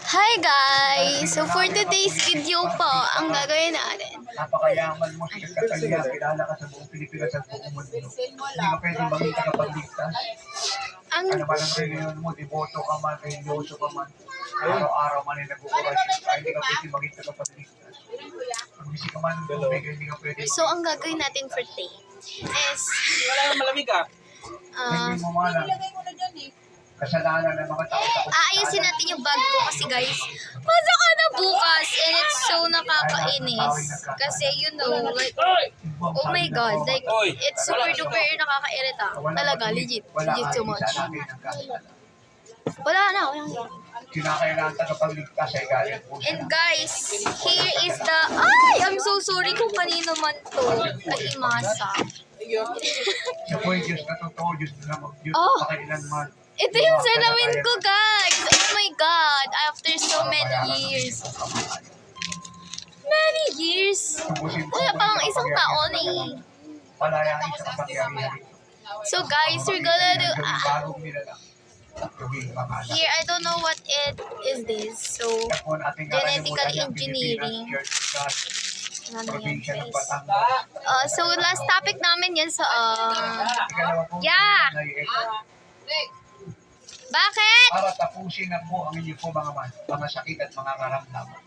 Hi guys! So for today's video po, ang gagawin natin. Napakayaman mo sa Catalina, kilala ka sa buong Pilipinas at buong mundo. Hindi ka pwedeng maging tagapagligtas. Ang Ano man ang reliyon mo, devoto ka man, religyoso ka man, araw-araw man ay nag-oorasyon ka, hindi ka pwedeng maging tagapagligtas. Pag bisi ka man, hindi ka pwedeng. So ang gagawin natin for today is Wala nang malamig ah. Hindi mo man ang kasalanan ng mga tao sa aayusin natin yung bag ko kasi guys, pasok ka na bukas and it's so nakakainis. Kasi you know, like, oh my god, like, it's super duper nakakairita. Talaga, legit so much. Wala na. Kinakailangan tagapagligtas ay galing po siya. And guys, here is the, ay, I'm so sorry kung kanino man to, kay Imasa. Siya po yung Diyos na totoo, Diyos na Diyos Oh. pakailanman. Ito yung salamin ko, guys! Oh my God! After so many years. Many years? Wala pang isang taon eh. Palayain sa kapangyarihan. So guys, we're gonna do... Bagong nilalang. Here, I don't know what it is this. So, genetical engineering. Ano yan, guys? So, last topic namin yan sa... Yeah! Bakit? Para tapusin na po ang inyong po mga sakit at mga karamdaman.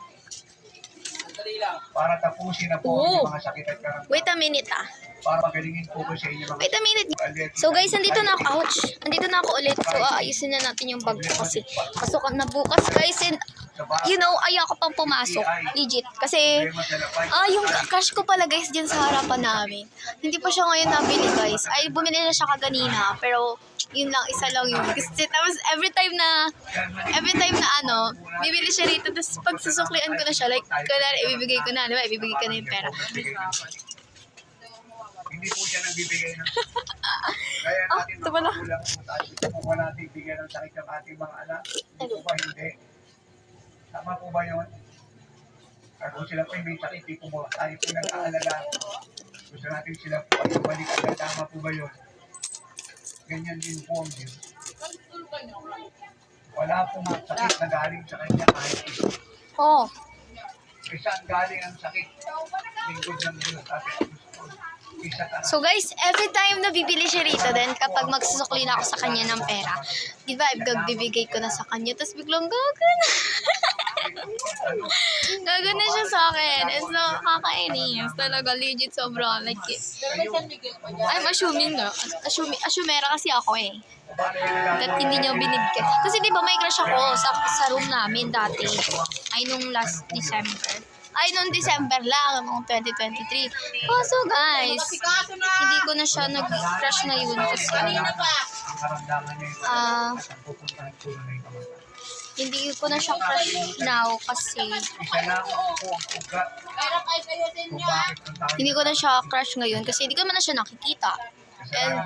Para tapusin na po ang inyong mga sakit at karamdaman. Wait a minute ah. Para magalingin po ko sa inyo mga Wait a minute. So guys, andito na ako. Ouch! Andito na ako ulit. So ayusin na natin yung bag ko kasi pasok na bukas guys. And you know, ayoko pang pumasok. Legit. Kasi yung crush ko pala guys dyan sa harapan namin. Hindi pa siya ngayon nabili guys. Ay, bumili na siya kaganina. Pero yun lang, isa lang yun. Kasi tapos every time na ano, bibili siya rito. Tapos pag susuklian ko na siya, like, kunwari, ibibigay ko na. Diba? Ibibigay ko na yung pera. Hindi po siya nagbibigay ng kaya natin ito pala. magulang po tayo. Gusto po ba natin bigyan ng sakit ng ating mga anak? Hindi po ba hindi? Tama po ba yun? At kung sila po may sakit, di po ba tayo po nag-aalala? Gusto natin sila po pag-balik agad. Tama po ba yun? Ganyan din po ang Diyos. Wala pong sakit na galing sa kanya kahit ito. Oh. Saan galing ang sakit? Lingkod ng Diyos at ang gusto. So guys, every time na bibili siya rito, then kapag magsusukli na ako sa kanya ng pera, di ba, bibigay ko na sa kanya, tapos biglang gagana. Gagana siya sa akin. It's so kakainis. Talaga, legit sobra. Like, I'm assuming nga. Assumera kasi ako eh. That hindi niyo binibigay. Kasi di ba may crush ako sa room namin dati. Ay, nung last December. Ay, nung December lang, noong 2023. So guys, hindi ko na siya nag-crush ngayon kasi hindi ko na siya crush now kasi hindi ko na siya crush ngayon kasi hindi ko man na siya nakikita. And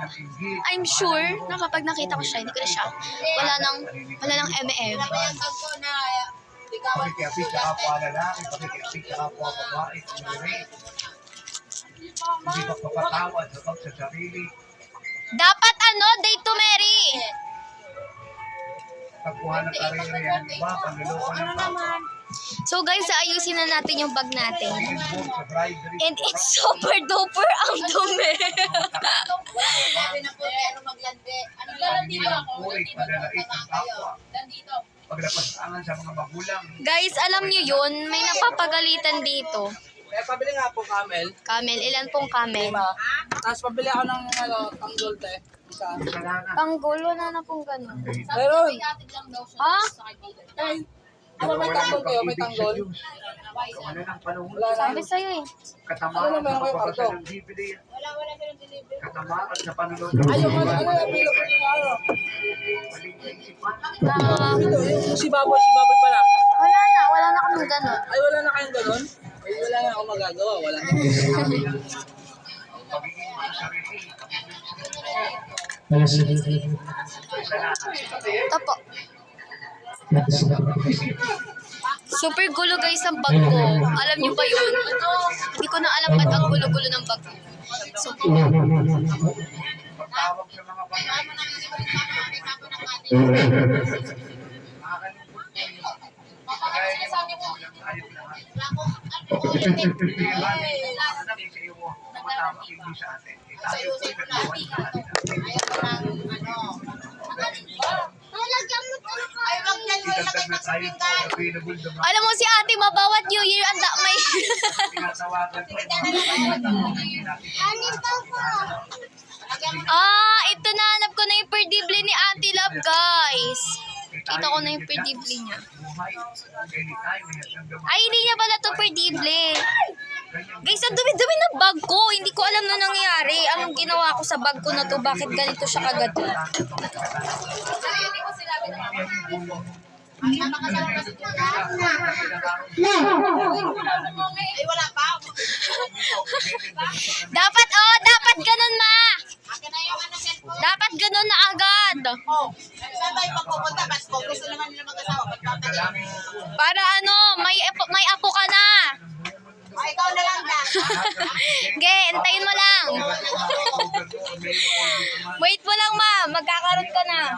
I'm sure na kapag nakita ko siya, hindi ko na siya. Wala nang M&M. Pakikiapit sa kapwa lalaki, pakikiapit sa kapwa babae, hindi ba papatawad sa sarili? Dapat date to marry. Pagkuha ng karera yan, iba, panluloko ng kapwa. So guys, ayusin na natin yung bag natin. Involved sa bribery. And it's super duper ang dumi. Purik, panlalait ng kapwa. Paglapasangan sa mga magulang. Guys, alam nyo yun, may napapagalitan dito. Kaya pabili nga po camel. Camel, ilan pong camel? Tapos pabili ako ng tanggol te. Isa. Panggol, wala na pong ganun. Meron. Ha? Ano may tanggol kayo? May tanggol? Wala nang panahon. Wala na. Sabi sa'yo eh. Katamaran Ano sa naman, pagpapasa ng bibili. Katamaran sa panulog. Ay, yung ano yung pilo ko yung ano. Maling kaisipan. Ito, yung si Baboy pala. Wala na kaming ganun. Ay, wala na kayong ganun? Ay, wala na ako magagawa. Wala na. Pagiging mga sarili. Ito po. Super gulo guys ang bag ko. Alam niyo ba yun? Hindi ko na alam ba't ang gulo-gulo ng bag ko. So, Pagtawag sa mga bata. Nakakalungkot po yun. Kaya yung ayos lahat. Hindi ba? Nakita yung matama hindi sa atin. Tayo po nagawin sa atin. Itagdag na tayo po available naman. Alam mo si ate, mabawat New Year, anda may... Tinatawagan po. Ito na, hanap ko na yung perdible ni Ate Love, guys. Kita ko na yung perdible niya. Ay, hindi niya pala to perdible. Guys, ang dumi-dumi ng bag ko. Hindi ko alam na nangyari. Anong ginawa ko sa bag ko na to? Bakit ganito siya kagato? Ay, wala pa. Dapat ganun, ma. Akin na yung ano, cellphone. Dapat ganun na agad. Oh, saan ba yung pagpupunta? Bas ko, gusto naman nila mag-asawa. Ba't papalin? Para may apo ka na. Ay, ikaw na lang na. Ge, antayin mo lang. Wait mo lang, ma. Magkakaroon ka na.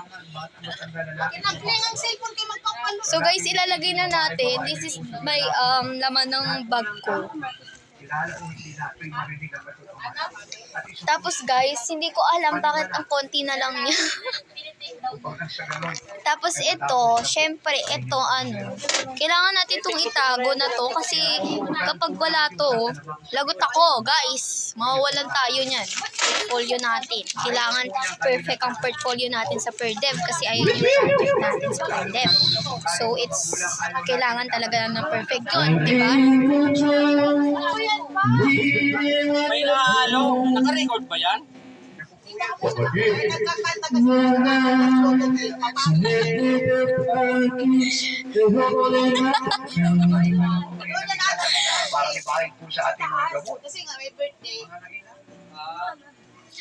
Kinapling ang cellphone kayo magpapalo. So guys, ilalagay na natin. This is my laman ng bag ko. Tapos guys, hindi ko alam bakit ang konti na lang niya. Tapos ito, syempre ito kailangan natin itong itago na to kasi kapag wala to, lagot ako guys. Mawawalan tayo niyan. Portfolio natin. Kailangan perfect ang portfolio natin sa PerDev kasi ayun yung target natin sa PerDev. So kailangan talaga ng perfect yun, di ba? May naka-record ba yan? Nagkakanta kasi. Para ipahin po sa ating mga gamot. Kasi nga may birthday.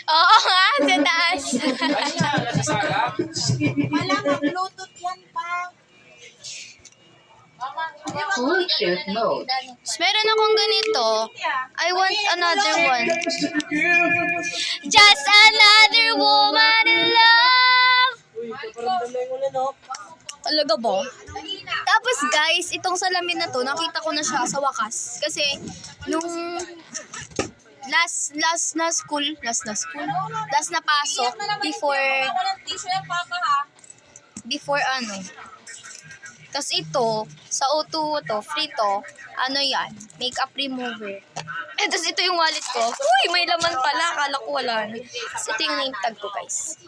Oo nga, sa taas. Ay, nasa sala. Malamang Bluetooth yan pa. Bluetooth mode. Meron akong ganito. I want another one. Just another woman in love. Talaga ba? Tapos guys, itong salamin na to, nakita ko na siya sa wakas. Kasi, nung last na pasok, before Tapos ito, sa O2 to, free to, yan, makeup remover. Tapos ito yung wallet ko. Uy, may laman pala, akala ko wala. Tapos ito yung name tag ko, guys.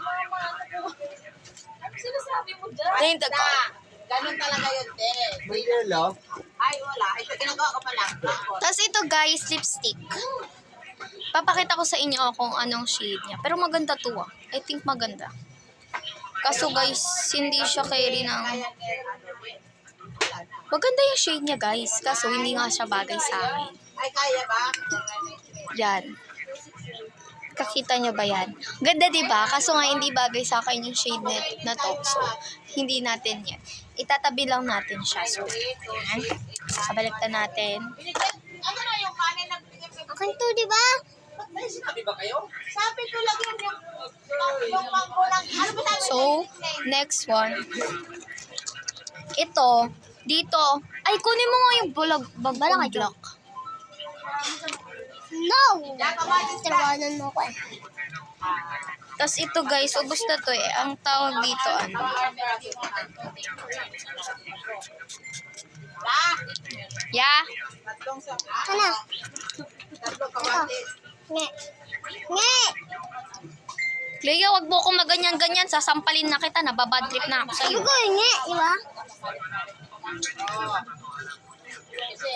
Name tag ko. Ganun talaga yun, te. May yellow. Ay, wala. Ito, ginagawa ko pa lang. Tapos ito, guys, lipstick. Papakita ko sa inyo kung anong shade niya. Pero maganda to I think maganda. Kaso guys, hindi siya carry ng... Maganda yung shade niya guys. Kaso hindi nga siya bagay sa akin. Ay, kaya ba? Yan. Kakita niyo ba yan? Ganda diba? Kaso nga hindi bagay sa akin yung shade na to. So, hindi natin yan. Itatabi lang natin siya. So, yan. Kabaliktad natin. Ano na yung kanin na binigay ko? Akin to, diba? May Sinabi ba kayo? Sabi ko lang yung mangkulang. Ano ba sabi So, next one. Ito, dito. Ay, kunin mo nga yung block. No! Tawanan mo ko Tapos ito guys, ubos na to Ang tawag dito, Yeah? Tatlong sa... Ano? Tatlong kamatis. Lea, wag mo ko maganyan-ganyan. Sasampalin na kita. Nababad trip na ako sa'yo. Kasi